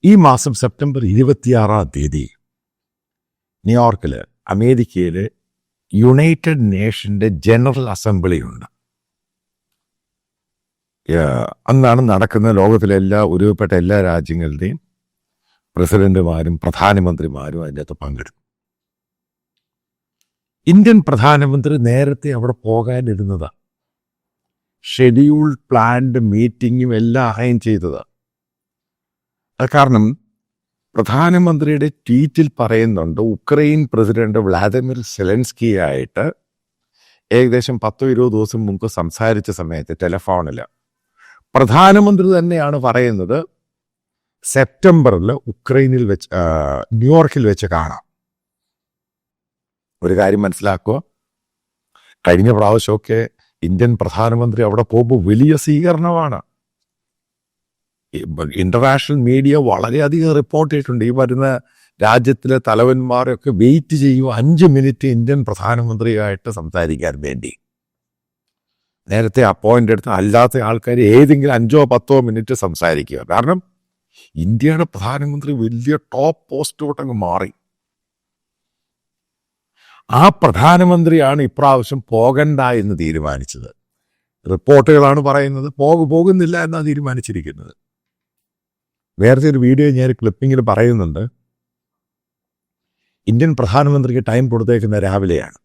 ഈ മാസം സെപ്റ്റംബർ 26 ന്യൂയോർക്കിൽ അമേരിക്കയിൽ യുണൈറ്റഡ് നേഷൻ്റെ ജനറൽ അസംബ്ലി ഉണ്ട്. അന്നാണ് നടക്കുന്ന ലോകത്തിലെ ഒരുപ്പെട്ട എല്ലാ രാജ്യങ്ങളുടെയും പ്രസിഡന്റുമാരും പ്രധാനമന്ത്രിമാരും അതിൻ്റെ അകത്ത് പങ്കെടുക്കും. ഇന്ത്യൻ പ്രധാനമന്ത്രി നേരത്തെ അവിടെ പോകാനിരുന്നതാണ്. ഷെഡ്യൂൾഡ് പ്ലാൻഡ് മീറ്റിങ്ങും എല്ലാം അറേഞ്ച് ചെയ്തതാണ്. അത് കാരണം പ്രധാനമന്ത്രിയുടെ ട്വീറ്റിൽ പറയുന്നുണ്ട്, ഉക്രൈൻ പ്രസിഡന്റ് വ്ളാദിമിർ സെലൻസ്കിയായിട്ട് ഏകദേശം 10-20 ദിവസം മുമ്പ് സംസാരിച്ച സമയത്ത് ടെലിഫോണിൽ പ്രധാനമന്ത്രി തന്നെയാണ് പറയുന്നത്, സെപ്റ്റംബറിൽ ഉക്രൈനിൽ വെച്ച് ന്യൂയോർക്കിൽ വെച്ച് കാണാം. ഒരു കാര്യം മനസ്സിലാക്കുക, കഴിഞ്ഞ പ്രാവശ്യമൊക്കെ ഇന്ത്യൻ പ്രധാനമന്ത്രി അവിടെ പോകുമ്പോൾ വലിയ സ്വീകരണമാണ്. ഇന്റർനാഷണൽ മീഡിയ വളരെയധികം റിപ്പോർട്ട് ചെയ്തിട്ടുണ്ട്. ഈ വരുന്ന രാജ്യത്തിലെ തലവന്മാരൊക്കെ വെയിറ്റ് ചെയ്യും 5 മിനിറ്റ് ഇന്ത്യൻ പ്രധാനമന്ത്രിയായിട്ട് സംസാരിക്കാൻ വേണ്ടി. നേരത്തെ അപ്പോയിന്റ് എടുത്ത് അല്ലാത്ത ആൾക്കാർ ഏതെങ്കിലും 5-10 മിനിറ്റ് സംസാരിക്കുക. കാരണം ഇന്ത്യയുടെ പ്രധാനമന്ത്രി വലിയ ടോപ്പ് പോസ്റ്റോട്ടങ്ങ് മാറി. ആ പ്രധാനമന്ത്രിയാണ് ഇപ്രാവശ്യം പോകണ്ട എന്ന് തീരുമാനിച്ചത്. റിപ്പോർട്ടുകളാണ് പറയുന്നത് പോകുന്നില്ല എന്നാണ് തീരുമാനിച്ചിരിക്കുന്നത്. വേറെ ഒരു വീഡിയോ ഞാൻ ക്ലിപ്പിങ്ങിൽ പറയുന്നുണ്ട്, ഇന്ത്യൻ പ്രധാനമന്ത്രിക്ക് ടൈം കൊടുത്തേക്കുന്ന രാവിലെയാണ്.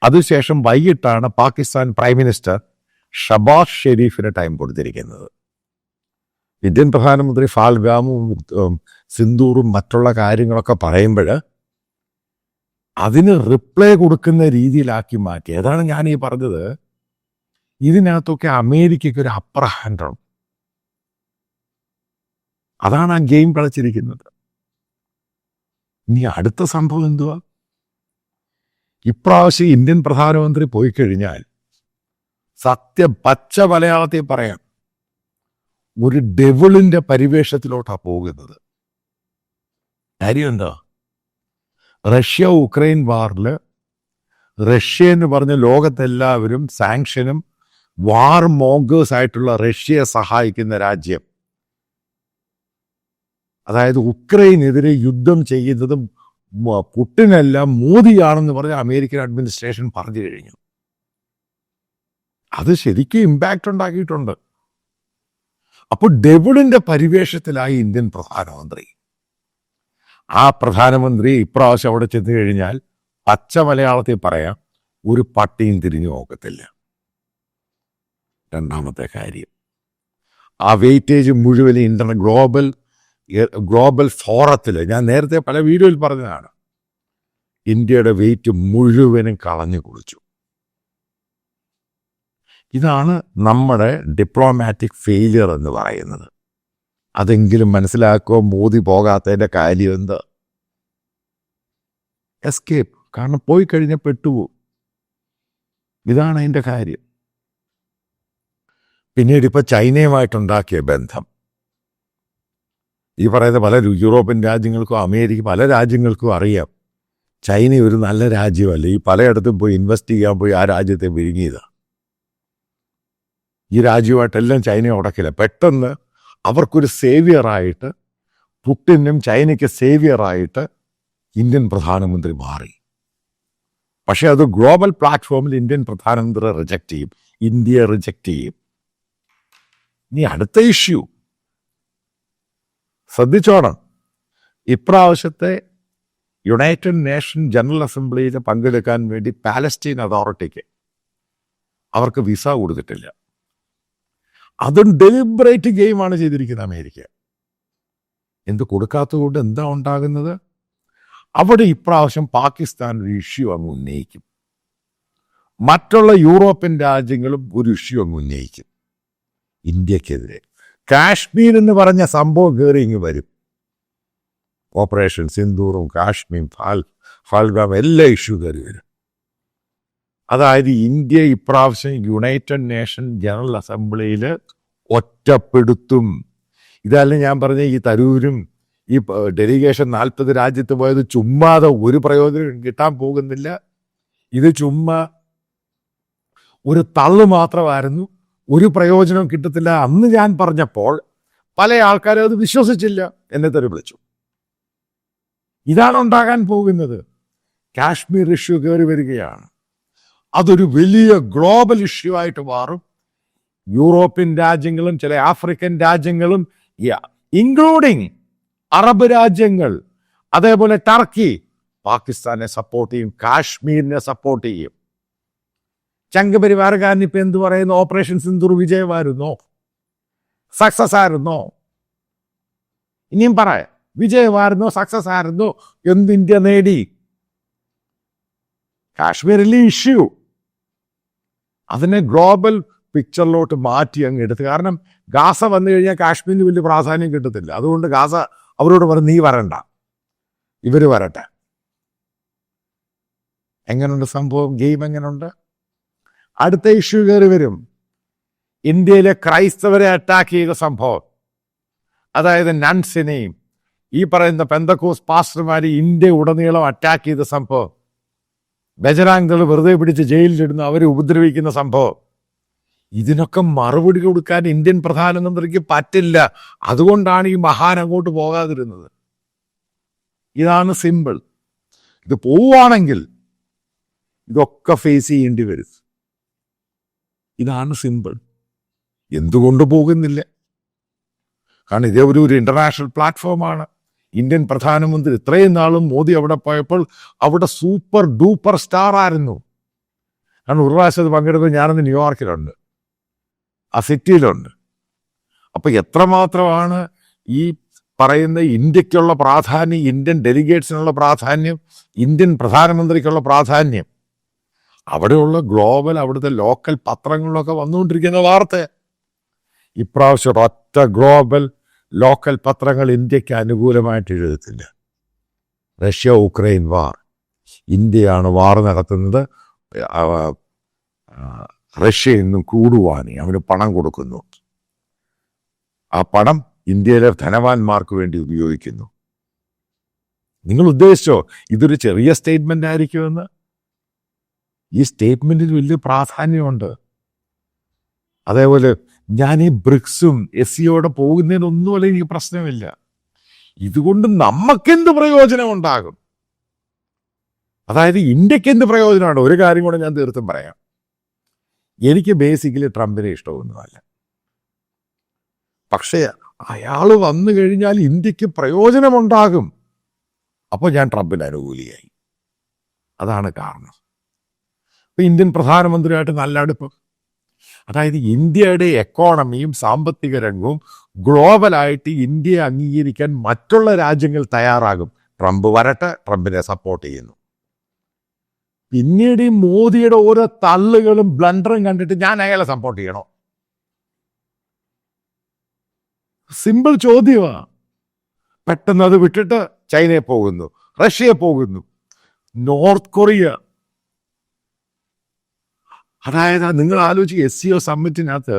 അതിനുശേഷം വൈകിട്ടാണ് പാകിസ്ഥാൻ പ്രൈം മിനിസ്റ്റർ ഷബാസ് ഷെരീഫിന് ടൈം കൊടുത്തിരിക്കുന്നത്. ഇന്ത്യൻ പ്രധാനമന്ത്രി ഫാൽഗാമും സിന്ദൂറും മറ്റുള്ള കാര്യങ്ങളൊക്കെ പറയുമ്പോൾ അതിന് റിപ്ലൈ കൊടുക്കുന്ന രീതിയിലാക്കി മാറ്റി. അതാണ് ഞാൻ ഈ പറഞ്ഞത്, ഇതിനകത്തൊക്കെ അമേരിക്കയ്ക്ക് ഒരു അപ്പർ ഹാൻഡാണ്. അതാണ് ആ ഗെയിം കളിച്ചിരിക്കുന്നത്. ഇനി അടുത്ത സംഭവം എന്തുവാ? ഇപ്രാവശ്യം ഇന്ത്യൻ പ്രധാനമന്ത്രി പോയി കഴിഞ്ഞാൽ പച്ച മലയാളത്തിൽ പറയാം, ഒരു ഡെവിളിന്റെ പരിവേഷത്തിലോട്ടാണ് പോകുന്നത്. കാര്യം എന്താ? റഷ്യ ഉക്രൈൻ വാറിൽ റഷ്യ എന്ന് പറഞ്ഞ ലോകത്തെല്ലാവരും സാങ്ഷനും വാർ മോങ്കേഴ്സ് ആയിട്ടുള്ള റഷ്യയെ സഹായിക്കുന്ന രാജ്യം, അതായത് ഉക്രൈനെതിരെ യുദ്ധം ചെയ്യുന്നതും പുടിനല്ല മോദിയാണെന്ന് പറഞ്ഞ അമേരിക്കൻ അഡ്മിനിസ്ട്രേഷൻ പറഞ്ഞു കഴിഞ്ഞു. അത് ശരിക്കും ഇമ്പാക്റ്റ് ഉണ്ടാക്കിയിട്ടുണ്ട്. അപ്പോൾ ഡെവിളിന്റെ പരിവേഷത്തിലായി ഇന്ത്യൻ പ്രധാനമന്ത്രി. ആ പ്രധാനമന്ത്രി ഇപ്രാവശ്യം അവിടെ ചെന്ന് കഴിഞ്ഞാൽ പച്ച മലയാളത്തിൽ പറയാം, ഒരു പട്ടിയും തിരിഞ്ഞു നോക്കത്തില്ല. രണ്ടാമത്തെ കാര്യം, ആ വെയിറ്റേജ് മുഴുവൻ ഗ്ലോബൽ ഫോറത്തിൽ, ഞാൻ നേരത്തെ പല വീഡിയോയിൽ പറഞ്ഞതാണ്, ഇന്ത്യയുടെ വെയിറ്റ് മുഴുവനും കളഞ്ഞു കുളിച്ചു. ഇതാണ് നമ്മുടെ ഡിപ്ലോമാറ്റിക് ഫെയിലിയർ എന്ന് പറയുന്നത്. അതെങ്കിലും മനസ്സിലാക്കുക. മോദി പോകാത്തതിൻ്റെ കാര്യം എന്ത്? എസ്കേപ്പ്. കാരണം പോയി കഴിഞ്ഞാൽ പെട്ടുപോകും. ഇതാണ് അതിൻ്റെ കാര്യം. പിന്നീട് ഇപ്പം ചൈനയുമായിട്ടുണ്ടാക്കിയ ബന്ധം, ഈ പറയുന്ന പല യൂറോപ്യൻ രാജ്യങ്ങൾക്കും അമേരിക്ക പല രാജ്യങ്ങൾക്കും അറിയാം ചൈന ഒരു നല്ല രാജ്യമല്ല. ഈ പലയിടത്തും പോയി ഇൻവെസ്റ്റ് ചെയ്യാൻ പോയി ആ രാജ്യത്തെ വിഴുങ്ങിയതാണ്. ഈ രാജ്യമായിട്ടെല്ലാം ചൈനയെ ഉടക്കില്ല. പെട്ടെന്ന് അവർക്കൊരു സേവിയറായിട്ട്, പുടിനും ചൈനയ്ക്ക് സേവിയറായിട്ട് ഇന്ത്യൻ പ്രധാനമന്ത്രി മാറി. പക്ഷെ അത് ഗ്ലോബൽ പ്ലാറ്റ്ഫോമിൽ ഇന്ത്യൻ പ്രധാനമന്ത്രി റിജക്റ്റ് ചെയ്യും, ഇന്ത്യ റിജക്റ്റ് ചെയ്യും. ഇനി അടുത്ത ഇഷ്യൂ ശ്രദ്ധിച്ചോണം. ഇപ്രാവശ്യത്തെ യുണൈറ്റഡ് നേഷൻ ജനറൽ അസംബ്ലിയിൽ പങ്കെടുക്കാൻ വേണ്ടി പാലസ്റ്റീൻ അതോറിറ്റിക്ക് അവർക്ക് വിസ കൊടുത്തിട്ടില്ല. അതും ഡെലിബറേറ്റ് ഗെയിമാണ് ചെയ്തിരിക്കുന്നത് അമേരിക്ക. എന്ത് കൊടുക്കാത്തതുകൊണ്ട് എന്താ ഉണ്ടാകുന്നത്? അവിടെ ഇപ്രാവശ്യം പാകിസ്ഥാൻ ഒരു ഇഷ്യൂ അങ്ങ് ഉന്നയിക്കും. മറ്റുള്ള യൂറോപ്യൻ രാജ്യങ്ങളും ഒരു ഇഷ്യൂ അങ്ങ് ഉന്നയിക്കും ഇന്ത്യക്കെതിരെ. കാശ്മീർ എന്ന് പറഞ്ഞ സംഭവം കയറി ഇങ്ങ് വരും. ഓപ്പറേഷൻ സിന്ദൂറും കാശ്മീർ ഫാൽഗാം എല്ലാ ഇഷ്യൂ കയറി വരും. അതായത് ഇന്ത്യ ഇപ്രാവശ്യം യുണൈറ്റഡ് നേഷൻ ജനറൽ അസംബ്ലിയിൽ ഒറ്റപ്പെടുത്തും. ഇതല്ല ഞാൻ പറഞ്ഞ ഈ തരൂരും ഈ ഡെലിഗേഷൻ 40 രാജ്യത്ത് പോയത് ചുമ്മാതെ ഒരു പ്രയോജനം കിട്ടാൻ പോകുന്നില്ല. ഇത് ചുമ്മാ ഒരു തള്ളു മാത്രമായിരുന്നു, ഒരു പ്രയോജനം കിട്ടത്തില്ല. അന്ന് ഞാൻ പറഞ്ഞപ്പോൾ പല ആൾക്കാരും അത് വിശ്വസിച്ചില്ല, എന്നെ തെറി വിളിച്ചു. ഇതാണ് ഉണ്ടാകാൻ പോകുന്നത്. കാശ്മീർ ഇഷ്യൂ കയറി വരികയാണ്. അതൊരു വലിയ ഗ്ലോബൽ ഇഷ്യൂ ആയിട്ട് മാറും. യൂറോപ്യൻ രാജ്യങ്ങളും ചില ആഫ്രിക്കൻ രാജ്യങ്ങളും, ഇൻക്ലൂഡിങ് അറബ് രാജ്യങ്ങൾ, അതേപോലെ ടർക്കി പാകിസ്ഥാനെ സപ്പോർട്ട് ചെയ്യും, കാശ്മീരിനെ സപ്പോർട്ട് ചെയ്യും. സംഘപരിവാരക്കാരൻ ഇപ്പൊ എന്ത് പറയുന്നു? ഓപ്പറേഷൻ സിന്ദൂർ വിജയമായിരുന്നോ? സക്സസ് ആയിരുന്നോ? ഇനിയും പറയാം, വിജയമായിരുന്നോ? സക്സസ് ആയിരുന്നോ? എന്ത് ഇന്ത്യ നേടി? കാശ്മീരിലെ ഇഷ്യൂ അതിനെ ഗ്ലോബൽ പിക്ചറിലോട്ട് മാറ്റി അങ്ങ് എടുത്ത്. കാരണം ഗാസ വന്നു കഴിഞ്ഞാൽ കാശ്മീരിന് വലിയ പ്രാധാന്യം കിട്ടത്തില്ല. അതുകൊണ്ട് ഗാസ അവരോട് പറഞ്ഞു, നീ വരണ്ട, ഇവര് വരട്ടെ. എങ്ങനെയുണ്ട് സംഭവം? ഗെയിം എങ്ങനെയുണ്ട്? അടുത്ത ഇഷ്യൂ കയറി വരും. ഇന്ത്യയിലെ ക്രൈസ്തവരെ അറ്റാക്ക് ചെയ്ത സംഭവം, അതായത് നൺസിനെയും ഈ പറയുന്ന പെന്തക്കോസ് പാസ്റ്റർമാരെ ഇന്ത്യ ഉടനീളം അറ്റാക്ക് ചെയ്ത സംഭവം, ബജറാങ്കൾ വെറുതെ പിടിച്ച് ജയിലിലിടുന്ന അവരെ ഉപദ്രവിക്കുന്ന സംഭവം, ഇതിനൊക്കെ മറുപടി കൊടുക്കാൻ ഇന്ത്യൻ പ്രധാനമന്ത്രിക്ക് പറ്റില്ല. അതുകൊണ്ടാണ് ഈ മഹാൻ അങ്ങോട്ട് പോകാതിരുന്നത്. ഇതാണ് സിമ്പിൾ. ഇത് പോവുകയാണെങ്കിൽ ഇതൊക്കെ ഫേസ് ചെയ്യേണ്ടി വരും. ഇതാണ് സിമ്പിൾ. എന്തുകൊണ്ട് പോകുന്നില്ല? കാരണം ഇതേ ഒരു ഇന്റർനാഷണൽ പ്ലാറ്റ്ഫോമാണ്. ഇന്ത്യൻ പ്രധാനമന്ത്രി ഇത്രയും നാളും മോദി അവിടെ പോയപ്പോൾ അവിടെ സൂപ്പർ ഡൂപ്പർ സ്റ്റാർ ആയിരുന്നു. കാരണം ഒരു പ്രാവശ്യം പങ്കെടുത്ത് ഞാനന്ന് ന്യൂയോർക്കിലുണ്ട്, ആ സിറ്റിയിലുണ്ട്. അപ്പൊ എത്രമാത്രമാണ് ഈ പറയുന്ന ഇന്ത്യക്കുള്ള പ്രാധാന്യം, ഇന്ത്യൻ ഡെലിഗേറ്റ്സിനുള്ള പ്രാധാന്യം, ഇന്ത്യൻ പ്രധാനമന്ത്രിക്കുള്ള പ്രാധാന്യം. അവിടെയുള്ള ഗ്ലോബൽ, അവിടുത്തെ ലോക്കൽ പത്രങ്ങളിലൊക്കെ വന്നുകൊണ്ടിരിക്കുന്ന വാർത്ത. ഇപ്രാവശ്യം ഒറ്റ ഗ്ലോബൽ ലോക്കൽ പത്രങ്ങൾ ഇന്ത്യക്ക് അനുകൂലമായിട്ട് എഴുതത്തില്ല. റഷ്യ ഉക്രൈൻ വാർ, ഇന്ത്യയാണ് വാർ നടത്തുന്നത്, റഷ്യ ഇന്നും കൂടുവാനി അവന് പണം കൊടുക്കുന്നു, ആ പണം ഇന്ത്യയിലെ ധനവാന്മാർക്ക് വേണ്ടി ഉപയോഗിക്കുന്നു. നിങ്ങൾ ഉദ്ദേശിച്ചോ ഇതൊരു ചെറിയ സ്റ്റേറ്റ്മെന്റ് ആയിരിക്കുമെന്ന്? ഈ സ്റ്റേറ്റ്മെന്റിന് വലിയ പ്രാധാന്യമുണ്ട്. അതേപോലെ ഞാൻ ഈ ബ്രിക്സും SCOയോടെ പോകുന്നതിനൊന്നുമല്ല എനിക്ക് പ്രശ്നമില്ല. ഇതുകൊണ്ട് നമുക്കെന്ത് പ്രയോജനം ഉണ്ടാകും? അതായത് ഇന്ത്യക്ക് എന്ത് പ്രയോജനമാണ്? ഒരു കാര്യം കൂടെ ഞാൻ തീർത്തും പറയാം. എനിക്ക് ബേസിക്കലി ട്രംപിനെ ഇഷ്ടമൊന്നുമല്ല. പക്ഷേ അയാൾ വന്നു കഴിഞ്ഞാൽ ഇന്ത്യക്ക് പ്രയോജനമുണ്ടാകും. അപ്പോൾ ഞാൻ ട്രംപിന് അനുകൂലിയായി. അതാണ് കാരണം. ഇപ്പം ഇന്ത്യൻ പ്രധാനമന്ത്രിയായിട്ട് നല്ല അടുപ്പം. അതായത് ഇന്ത്യയുടെ എക്കോണമിയും സാമ്പത്തിക രംഗവും ഗ്ലോബലായിട്ട് ഇന്ത്യയെ അംഗീകരിക്കാൻ മറ്റുള്ള രാജ്യങ്ങൾ തയ്യാറാകും. ട്രംപ് വരട്ടെ, ട്രംപിനെ സപ്പോർട്ട് ചെയ്യുന്നു. പിന്നീട് ഈ മോദിയുടെ ഓരോ തള്ളുകളും ബ്ലണ്ടറും കണ്ടിട്ട് ഞാൻ അയാളെ സപ്പോർട്ട് ചെയ്യണോ? സിമ്പിൾ ചോദ്യമാണ്. പെട്ടെന്ന് അത് വിട്ടിട്ട് ചൈനയെ പോകുന്നു, റഷ്യയെ പോകുന്നു, നോർത്ത് കൊറിയ. അതായത് നിങ്ങൾ ആലോചിക്കുക, SCO സമ്മിറ്റിനകത്ത്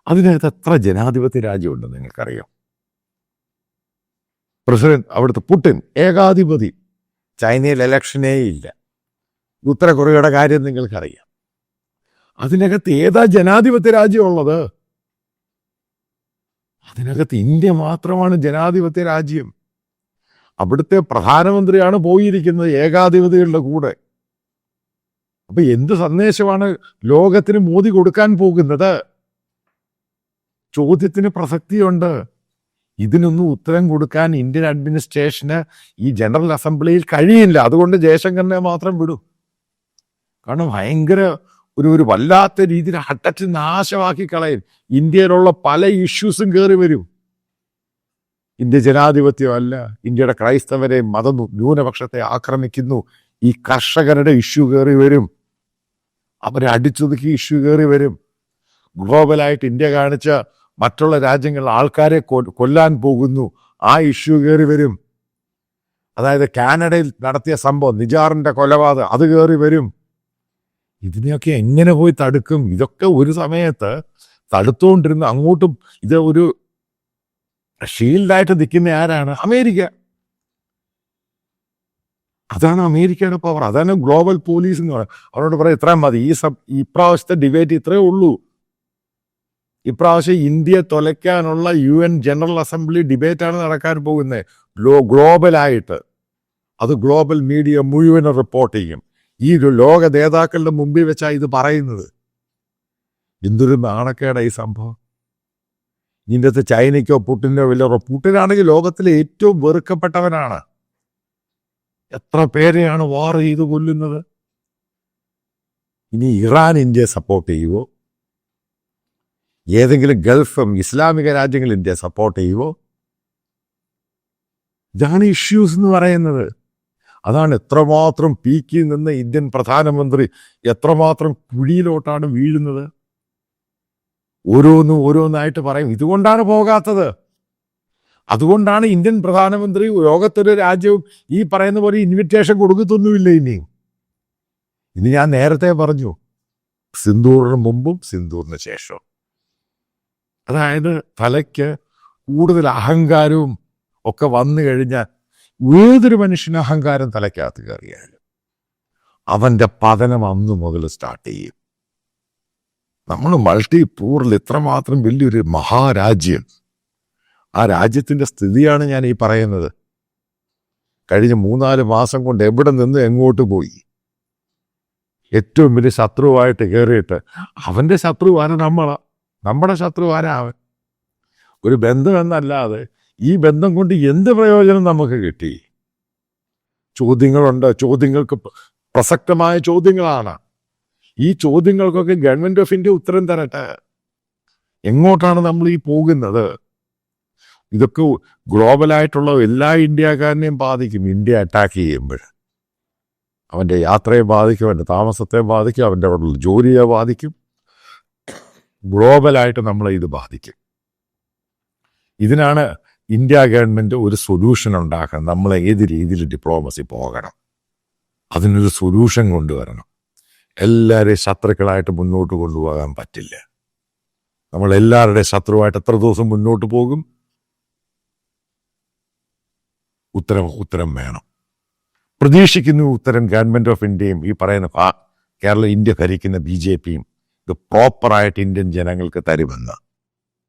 അതിനകത്ത് എത്ര ജനാധിപത്യ രാജ്യമുണ്ടെന്ന് നിങ്ങൾക്കറിയാം. പ്രസിഡന്റ് അവിടുത്തെ പുടിൻ ഏകാധിപതി. ചൈനയിൽ ഇലക്ഷനേ ഇല്ല. ഉത്തര കൊറിയയുടെ കാര്യം നിങ്ങൾക്കറിയാം. അതിനകത്ത് ഏതാ ജനാധിപത്യ രാജ്യമുള്ളത്? അതിനകത്ത് ഇന്ത്യ മാത്രമാണ് ജനാധിപത്യ രാജ്യം. അവിടുത്തെ പ്രധാനമന്ത്രിയാണ് പോയിരിക്കുന്നത് ഏകാധിപതികളുടെ കൂടെ. അപ്പൊ എന്ത് സന്ദേശമാണ് ലോകത്തിന് മോദി കൊടുക്കാൻ പോകുന്നത്? ചോദ്യത്തിന് പ്രസക്തിയുണ്ട്. ഇതിനൊന്നും ഉത്തരം കൊടുക്കാൻ ഇന്ത്യൻ അഡ്മിനിസ്ട്രേഷന് ഈ ജനറൽ അസംബ്ലിയിൽ കഴിയില്ല. അതുകൊണ്ട് ജയശങ്കറിനെ മാത്രം വിടും. കാരണം ഭയങ്കര ഒരു വല്ലാത്ത രീതിയിൽ ഹട്ടച്ച് നാശമാക്കി കളയും. ഇന്ത്യയിലുള്ള പല ഇഷ്യൂസും കയറി വരും. ഇന്ത്യ ജനാധിപത്യമല്ല, ഇന്ത്യയുടെ ക്രൈസ്തവരെ മത ന്യൂനപക്ഷത്തെ ആക്രമിക്കുന്നു. ഈ കർഷകരുടെ ഇഷ്യൂ കയറി വരും, അവരെ അടിച്ചൊതുക്കി ഇഷ്യൂ കയറി വരും. ഗ്ലോബലായിട്ട് ഇന്ത്യ കാണിച്ച മറ്റുള്ള രാജ്യങ്ങൾ ആൾക്കാരെ കൊല്ലാൻ പോകുന്നു, ആ ഇഷ്യൂ കയറി വരും. അതായത് കാനഡയിൽ നടത്തിയ സംഭവം, നിജാറിന്റെ കൊലപാതകം, അത് കയറി വരും. ഇതിനെയൊക്കെ എങ്ങനെ പോയി തടുക്കും? ഇതൊക്കെ ഒരു സമയത്ത് തടുത്തുകൊണ്ടിരുന്ന അങ്ങോട്ടും ഇത് ഒരു ഷീൽഡായിട്ട് നിൽക്കുന്ന ആരാണ്? അമേരിക്ക. അതാണ് അമേരിക്കയുടെ പവർ. അതാണ് ഗ്ലോബൽ പോലീസ് എന്ന് പറയുന്നത്. അവരോട് പറയാം ഇത്രയും മതി, ഈ പ്രാവശ്യത്തെ ഡിബേറ്റ് ഇത്രയേ ഉള്ളൂ. ഇപ്രാവശ്യം ഇന്ത്യയെ തൊലയ്ക്കാനുള്ള UN ജനറൽ അസംബ്ലി ഡിബേറ്റാണ് നടക്കാൻ പോകുന്നത്. ഗ്ലോബലായിട്ട്. അത് ഗ്ലോബൽ മീഡിയ മുഴുവൻ റിപ്പോർട്ട് ചെയ്യും. ഈ ലോക നേതാക്കളുടെ മുമ്പിൽ വെച്ചാണ് ഇത് പറയുന്നത്. എന്തൊരു നാണക്കേടാ ഈ സംഭവം. ഇതിൻ്റെ അകത്ത് ചൈനയ്ക്കോ പുട്ടിനോ വലിയ പുട്ടിനാണെങ്കിൽ ലോകത്തിലെ ഏറ്റവും വെറുക്കപ്പെട്ടവനാണ്. എത്ര പേരെയാണ് വാർ ചെയ്ത് കൊല്ലുന്നത്. ഇനി ഇറാൻ ഇന്ത്യയെ സപ്പോർട്ട് ചെയ്യുമോ? ഏതെങ്കിലും ഗൾഫും ഇസ്ലാമിക രാജ്യങ്ങൾ ഇന്ത്യയെ സപ്പോർട്ട് ചെയ്യുമോ? ഇതാണ് ഇഷ്യൂസ് എന്ന് പറയുന്നത്. അതാണ് എത്രമാത്രം പീക്കിൽ നിന്ന് ഇന്ത്യൻ പ്രധാനമന്ത്രി എത്രമാത്രം കുഴിയിലോട്ടാണ് വീഴുന്നത്. ഓരോന്നായിട്ട് പറയും. ഇതുകൊണ്ടാണ് പോകാത്തത്. അതുകൊണ്ടാണ് ഇന്ത്യൻ പ്രധാനമന്ത്രി ലോകത്തൊരു രാജ്യവും ഈ പറയുന്ന പോലെ ഇൻവിറ്റേഷൻ കൊടുക്കത്തൊന്നുമില്ല. ഇനി ഞാൻ നേരത്തെ പറഞ്ഞു, സിന്ദൂറിന് മുമ്പും സിന്ദൂറിന് ശേഷവും. അതായത് തലയ്ക്ക് കൂടുതൽ അഹങ്കാരവും ഒക്കെ വന്നു കഴിഞ്ഞാൽ ഏതൊരു മനുഷ്യന് അഹങ്കാരം തലയ്ക്കകത്ത് കയറിയാലും അവൻ്റെ പതനം അന്ന് മുതൽ സ്റ്റാർട്ട് ചെയ്യും. നമ്മൾ മൾട്ടിപൂറിൽ ഇത്രമാത്രം വലിയൊരു മഹാരാജ്യം, ആ രാജ്യത്തിൻ്റെ സ്ഥിതിയാണ് ഞാൻ ഈ പറയുന്നത്. കഴിഞ്ഞ 3-4 മാസം കൊണ്ട് എവിടെ നിന്ന് എങ്ങോട്ട് പോയി. ഏറ്റവും വലിയ ശത്രുവായിട്ട് കയറിയിട്ട് അവൻ്റെ ശത്രുവാണ് നമ്മുടെ ശത്രുവാണ് അവൻ. ഒരു ബന്ധം എന്നല്ലാതെ ഈ ബന്ധം കൊണ്ട് എന്ത് പ്രയോജനം നമുക്ക് കിട്ടി? ചോദ്യങ്ങളുണ്ട്. ചോദ്യങ്ങൾക്ക് പ്രസക്തമായ ചോദ്യങ്ങളാണ്. ഈ ചോദ്യങ്ങൾക്കൊക്കെ ഗവൺമെന്റ് ഓഫ് ഇന്ത്യ ഉത്തരം തരട്ടെ. എങ്ങോട്ടാണ് നമ്മൾ ഈ പോകുന്നത്? ഇതൊക്കെ ഗ്ലോബലായിട്ടുള്ള എല്ലാ ഇന്ത്യക്കാരനെയും ബാധിക്കും. ഇന്ത്യ അറ്റാക്ക് ചെയ്യുമ്പോൾ അവൻ്റെ യാത്രയെ ബാധിക്കും, അവൻ്റെ താമസത്തെ ബാധിക്കും, അവൻ്റെ അവിടെയുള്ള ജോലിയെ ബാധിക്കും. ഗ്ലോബലായിട്ട് നമ്മളെ ഇത് ബാധിക്കും. ഇതിനാണ് ഇന്ത്യ ഗവൺമെൻറ് ഒരു സൊല്യൂഷൻ ഉണ്ടാക്കണം. നമ്മൾ ഏത് രീതിയിൽ ഡിപ്ലോമസി പോകണം, അതിനൊരു സൊല്യൂഷൻ കൊണ്ടുവരണം. എല്ലാവരെയും ശത്രുക്കളായിട്ട് മുന്നോട്ട് കൊണ്ടുപോകാൻ പറ്റില്ല. നമ്മളെല്ലാവരുടെയും ശത്രുവായിട്ട് എത്ര ദിവസം മുന്നോട്ട് പോകും? ഉത്തരം വേണം. പ്രതീക്ഷിക്കുന്നു ഉത്തരം ഗവൺമെൻറ് ഓഫ് ഇന്ത്യയും ഈ പറയുന്ന ഇന്ത്യ ഭരിക്കുന്ന BJPയും ഇത് പ്രോപ്പറായിട്ട് ഇന്ത്യൻ ജനങ്ങൾക്ക് തരുമെന്ന്.